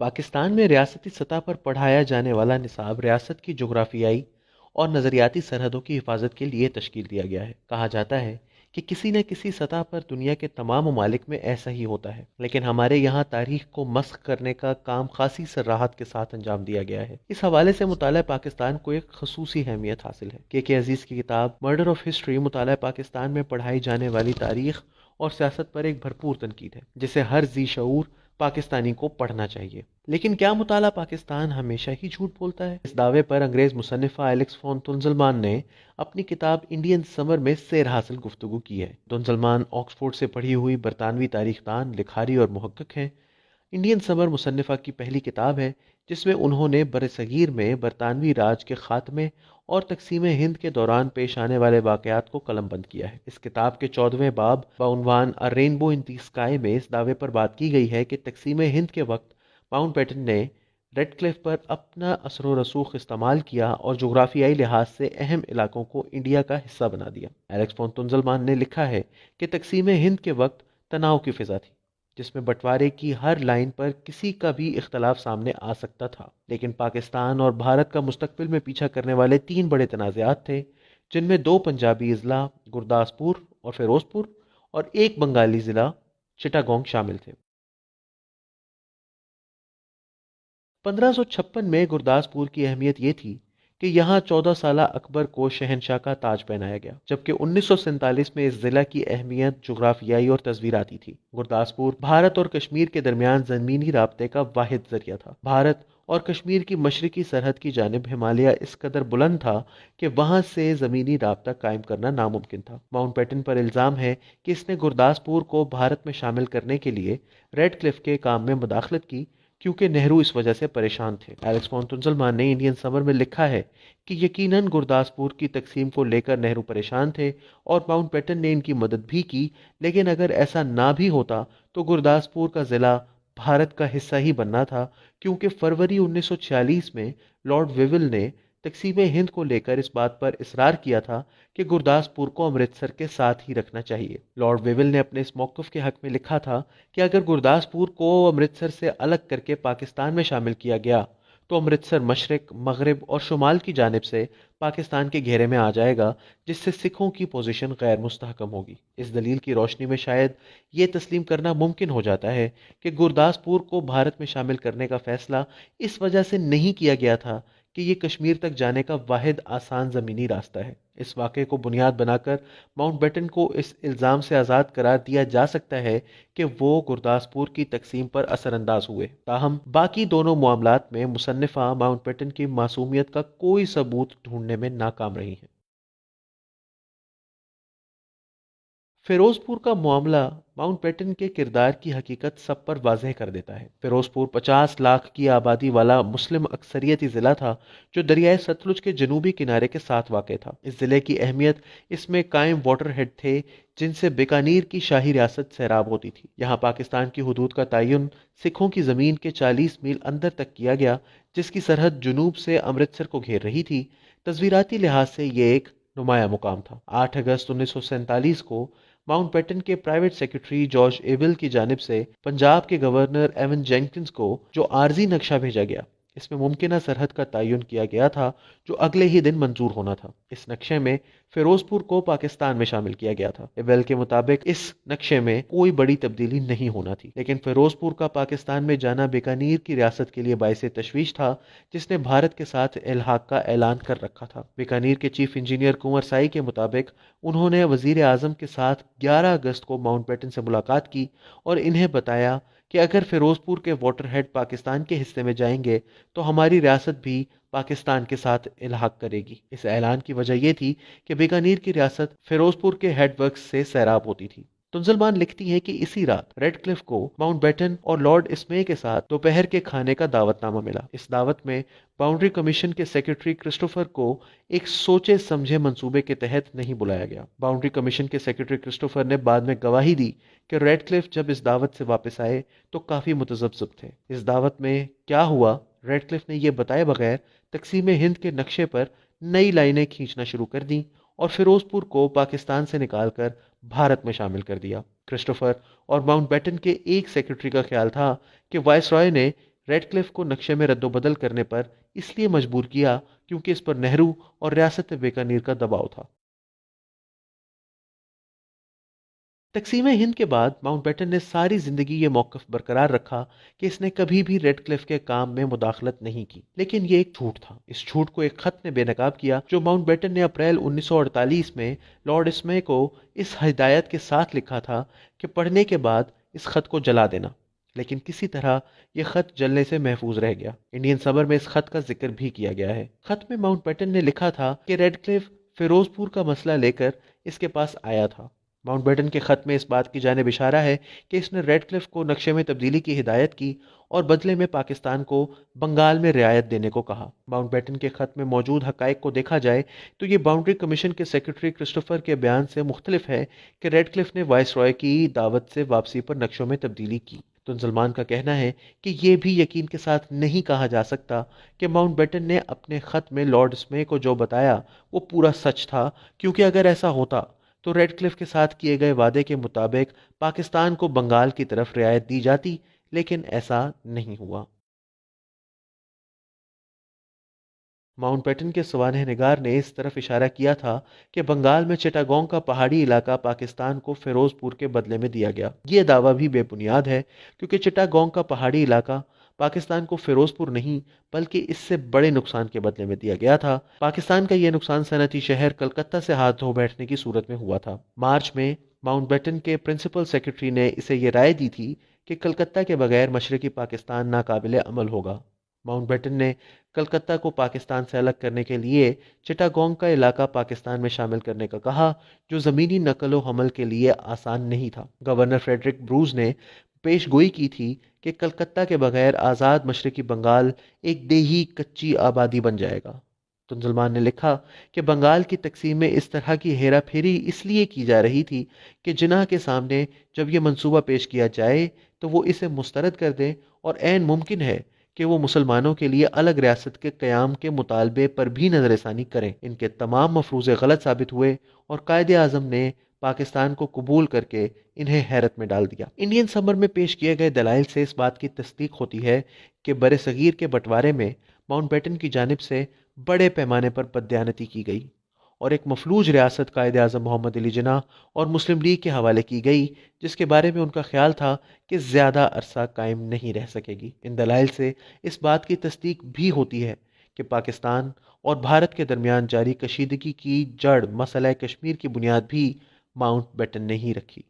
پاکستان میں ریاستی سطح پر پڑھایا جانے والا نصاب ریاست کی جغرافیائی اور نظریاتی سرحدوں کی حفاظت کے لیے تشکیل دیا گیا ہے۔ کہا جاتا ہے کہ کسی نہ کسی سطح پر دنیا کے تمام ممالک میں ایسا ہی ہوتا ہے، لیکن ہمارے یہاں تاریخ کو مسخ کرنے کا کام خاصی سراحت کے ساتھ انجام دیا گیا ہے۔ اس حوالے سے مطالعہ پاکستان کو ایک خصوصی اہمیت حاصل ہے۔ کے عزیز کی کتاب مرڈر آف ہسٹری مطالعہ پاکستان میں پڑھائی جانے والی تاریخ اور سیاست پر ایک بھرپور تنقید ہے، جسے ہر ذی شعور پاکستانی کو پڑھنا چاہیے۔ لیکن کیا مطالعہ پاکستان ہمیشہ ہی جھوٹ بولتا ہے؟ اس دعوے پر انگریز مصنفہ ایلکس فون تنزلمان نے اپنی کتاب انڈین سمر میں سیر حاصل گفتگو کی ہے۔ تنزلمان آکسفورڈ سے پڑھی ہوئی برطانوی تاریخ دان، لکھاری اور محقق ہیں۔ انڈین سمر مصنفہ کی پہلی کتاب ہے جس میں انہوں نے برصغیر میں برطانوی راج کے خاتمے اور تقسیم ہند کے دوران پیش آنے والے واقعات کو قلم بند کیا ہے۔ اس کتاب کے 14ویں باب بعنوان اے رینبو ان دی اسکائی میں اس دعوے پر بات کی گئی ہے کہ تقسیم ہند کے وقت ماؤنٹ بیٹن نے ریڈ کلف پر اپنا اثر و رسوخ استعمال کیا اور جغرافیائی لحاظ سے اہم علاقوں کو انڈیا کا حصہ بنا دیا۔ ایلکس فون تنزلمان نے لکھا ہے کہ تقسیم ہند کے وقت تناؤ کی فضا تھی، جس میں بٹوارے کی ہر لائن پر کسی کا بھی اختلاف سامنے آ سکتا تھا، لیکن پاکستان اور بھارت کا مستقبل میں پیچھا کرنے والے 3 بڑے تنازعات تھے، جن میں 2 پنجابی اضلاع گرداسپور اور فیروز پور اور ایک بنگالی ضلع چٹاگونگ شامل تھے۔ 1556 میں گرداسپور کی اہمیت یہ تھی کہ یہاں 14 سالہ اکبر کو شہنشاہ کا تاج پہنایا گیا، جبکہ 1947 میں اس ضلع کی اہمیت جغرافیائی اور تصویراتی تھی۔ گرداسپور بھارت اور کشمیر کے درمیان زمینی رابطے کا واحد ذریعہ تھا۔ بھارت اور کشمیر کی مشرقی سرحد کی جانب ہمالیہ اس قدر بلند تھا کہ وہاں سے زمینی رابطہ قائم کرنا ناممکن تھا۔ ماؤنٹ بیٹن پر الزام ہے کہ اس نے گرداسپور کو بھارت میں شامل کرنے کے لیے ریڈ کلف کے کام میں مداخلت کی، کیونکہ نہرو اس وجہ سے پریشان تھے۔ ایلکس فون تنزلمان نے انڈین سمر میں لکھا ہے کہ یقیناً گرداسپور کی تقسیم کو لے کر نہرو پریشان تھے اور ماؤنٹ بیٹن نے ان کی مدد بھی کی، لیکن اگر ایسا نہ بھی ہوتا تو گرداسپور کا ضلع بھارت کا حصہ ہی بننا تھا، کیونکہ فروری 1946 میں لارڈ ویول نے تقسیم ہند کو لے کر اس بات پر اصرار کیا تھا کہ گرداسپور کو امرتسر کے ساتھ ہی رکھنا چاہیے۔ لارڈ ویول نے اپنے اس موقف کے حق میں لکھا تھا کہ اگر گرداسپور کو امرتسر سے الگ کر کے پاکستان میں شامل کیا گیا تو امرتسر مشرق، مغرب اور شمال کی جانب سے پاکستان کے گھیرے میں آ جائے گا، جس سے سکھوں کی پوزیشن غیر مستحکم ہوگی۔ اس دلیل کی روشنی میں شاید یہ تسلیم کرنا ممکن ہو جاتا ہے کہ گرداسپور کو بھارت میں شامل کرنے کا فیصلہ اس وجہ سے نہیں کیا گیا تھا کہ یہ کشمیر تک جانے کا واحد آسان زمینی راستہ ہے۔ اس واقعے کو بنیاد بنا کر ماؤنٹ بیٹن کو اس الزام سے آزاد قرار دیا جا سکتا ہے کہ وہ گرداسپور کی تقسیم پر اثر انداز ہوئے۔ تاہم باقی دونوں معاملات میں مصنفہ ماؤنٹ بیٹن کی معصومیت کا کوئی ثبوت ڈھونڈنے میں ناکام رہی ہیں۔ فیروز پور کا معاملہ ماؤنٹ بیٹن کے کردار کی حقیقت سب پر واضح کر دیتا ہے۔ فیروز پور 50 لاکھ کی آبادی والا مسلم اکثریتی ضلع تھا جو دریائے ستلج کے جنوبی کنارے کے ساتھ واقع تھا۔ اس ضلع کی اہمیت اس میں قائم واٹر ہیڈ تھے جن سے بیکانیر کی شاہی ریاست سیراب ہوتی تھی۔ یہاں پاکستان کی حدود کا تعین سکھوں کی زمین کے 40 میل اندر تک کیا گیا، جس کی سرحد جنوب سے امرتسر کو گھیر رہی تھی۔ تصویراتی لحاظ سے یہ ایک نمایاں مقام تھا۔ 8 اگست 1947 کو ماؤنٹ بیٹن کے پرائیویٹ سیکرٹری جارج ایبل کی جانب سے پنجاب کے گورنر ایون جینکنز کو جو عارضی نقشہ بھیجا گیا، اس میں ممکنہ سرحد کا تعین کیا گیا تھا جو اگلے ہی دن منظور ہونا تھا۔ اس نقشے میں فیروز پور کو پاکستان میں شامل کیا گیا تھا۔ ایبل کے مطابق اس نقشے میں کوئی بڑی تبدیلی نہیں ہونا تھی، لیکن فیروز پور کا پاکستان میں جانا بیکانیر کی ریاست کے لیے باعث تشویش تھا، جس نے بھارت کے ساتھ الحاق کا اعلان کر رکھا تھا۔ بیکانیر کے چیف انجینئر کنور سائی کے مطابق انہوں نے وزیر اعظم کے ساتھ 11 اگست کو ماؤنٹ بیٹن سے ملاقات کی اور انہیں بتایا کہ اگر فیروز پور کے واٹر ہیڈ پاکستان کے حصے میں جائیں گے تو ہماری ریاست بھی پاکستان کے ساتھ الحاق کرے گی۔ اس اعلان کی وجہ یہ تھی کہ بیکانیر کی ریاست فیروز پور کے ہیڈ ورکس سے سیراب ہوتی تھی۔ تنزلمان لکھتی ہے کہ اسی رات ریڈ کلف کو ماؤنٹ بیٹن اور لارڈ اسمے کے ساتھ دوپہر کے کھانے کا دعوت نامہ ملا۔ اس دعوت میں باؤنڈری کمیشن کے سیکرٹری کرسٹوفر کو ایک سوچے سمجھے منصوبے کے تحت نہیں بلایا گیا۔ باؤنڈری کمیشن کے سیکرٹری کرسٹوفر نے بعد میں گواہی دی کہ ریڈ کلف جب اس دعوت سے واپس آئے تو کافی متذبذب تھے۔ اس دعوت میں کیا ہوا، ریڈ کلف نے یہ بتائے بغیر تقسیم ہند کے نقشے پر نئی لائنیں کھینچنا شروع کر دیں اور فیروز پور کو پاکستان سے نکال کر بھارت میں شامل کر دیا۔ کرسٹوفر اور ماؤنٹ بیٹن کے ایک سیکرٹری کا خیال تھا کہ وائس رائے نے ریڈ کلف کو نقشے میں رد و بدل کرنے پر اس لیے مجبور کیا کیونکہ اس پر نہرو اور ریاست بیکانیر کا دباؤ تھا۔ تقسیم ہند کے بعد ماؤنٹ بیٹن نے ساری زندگی یہ موقف برقرار رکھا کہ اس نے کبھی بھی ریڈ کلف کے کام میں مداخلت نہیں کی، لیکن یہ ایک جھوٹ تھا۔ اس جھوٹ کو ایک خط نے بے نقاب کیا جو ماؤنٹ بیٹن نے اپریل 1948 میں لارڈ اسمے کو اس ہدایت کے ساتھ لکھا تھا کہ پڑھنے کے بعد اس خط کو جلا دینا، لیکن کسی طرح یہ خط جلنے سے محفوظ رہ گیا۔ انڈین سمر میں اس خط کا ذکر بھی کیا گیا ہے۔ خط میں ماؤنٹ بیٹن نے لکھا تھا کہ ریڈ کلف فیروز پور کا مسئلہ لے کر اس کے پاس آیا تھا۔ ماؤنٹ بیٹن کے خط میں اس بات کی جانب اشارہ ہے کہ اس نے ریڈ کلف کو نقشے میں تبدیلی کی ہدایت کی اور بدلے میں پاکستان کو بنگال میں رعایت دینے کو کہا۔ ماؤنٹ بیٹن کے خط میں موجود حقائق کو دیکھا جائے تو یہ باؤنڈری کمیشن کے سیکرٹری کرسٹوفر کے بیان سے مختلف ہے کہ ریڈ کلف نے وائس رائے کی دعوت سے واپسی پر نقشوں میں تبدیلی کی۔ تنزلمان کا کہنا ہے کہ یہ بھی یقین کے ساتھ نہیں کہا جا سکتا کہ ماؤنٹ بیٹن نے اپنے خط میں لارڈ اسمے کو جو بتایا وہ پورا سچ تھا، کیونکہ اگر ایسا ہوتا تو ریڈ کلف کے ساتھ کیے گئے وعدے کے مطابق پاکستان کو بنگال کی طرف رعایت دی جاتی، لیکن ایسا نہیں ہوا۔ ماؤنٹ بیٹن کے سوانح نگار نے اس طرف اشارہ کیا تھا کہ بنگال میں چٹاگونگ کا پہاڑی علاقہ پاکستان کو فیروز پور کے بدلے میں دیا گیا۔ یہ دعویٰ بھی بے بنیاد ہے کیونکہ چٹاگونگ کا پہاڑی علاقہ پاکستان کو فیروز پور نہیں بلکہ اس سے بڑے نقصان کے بدلے میں دیا گیا تھا۔ پاکستان کا یہ نقصان صنعتی شہر کلکتہ سے ہاتھ دھو بیٹھنے کی صورت میں ہوا تھا۔ مارچ میں ماؤنٹ بیٹن کے پرنسپل سیکرٹری نے اسے یہ رائے دی تھی کہ کلکتہ کے بغیر مشرقی پاکستان ناقابل عمل ہوگا۔ ماؤنٹ بیٹن نے کلکتہ کو پاکستان سے الگ کرنے کے لیے چٹاگونگ کا علاقہ پاکستان میں شامل کرنے کا کہا، جو زمینی نقل و حمل کے لیے آسان نہیں تھا۔ گورنر فریڈرک بروز نے پیش گوئی کی تھی کہ کلکتہ کے بغیر آزاد مشرقی بنگال ایک دیہی کچی آبادی بن جائے گا۔ تنزلمان نے لکھا کہ بنگال کی تقسیم میں اس طرح کی ہیرا پھیری اس لیے کی جا رہی تھی کہ جناح کے سامنے جب یہ منصوبہ پیش کیا جائے تو وہ اسے مسترد کر دیں، اور عین ممکن ہے کہ وہ مسلمانوں کے لیے الگ ریاست کے قیام کے مطالبے پر بھی نظر ثانی کریں۔ ان کے تمام مفروضے غلط ثابت ہوئے اور قائد اعظم نے پاکستان کو قبول کر کے انہیں حیرت میں ڈال دیا۔ انڈین سمر میں پیش کیے گئے دلائل سے اس بات کی تصدیق ہوتی ہے کہ بر صغیر کے بٹوارے میں ماؤنٹ بیٹن کی جانب سے بڑے پیمانے پر بددیانتی کی گئی اور ایک مفلوج ریاست قائد اعظم محمد علی جناح اور مسلم لیگ کے حوالے کی گئی، جس کے بارے میں ان کا خیال تھا کہ زیادہ عرصہ قائم نہیں رہ سکے گی۔ ان دلائل سے اس بات کی تصدیق بھی ہوتی ہے کہ پاکستان اور بھارت کے درمیان جاری کشیدگی کی جڑ مسئلہ کشمیر کی بنیاد بھی ماؤنٹ بیٹن نے ہی رکھی۔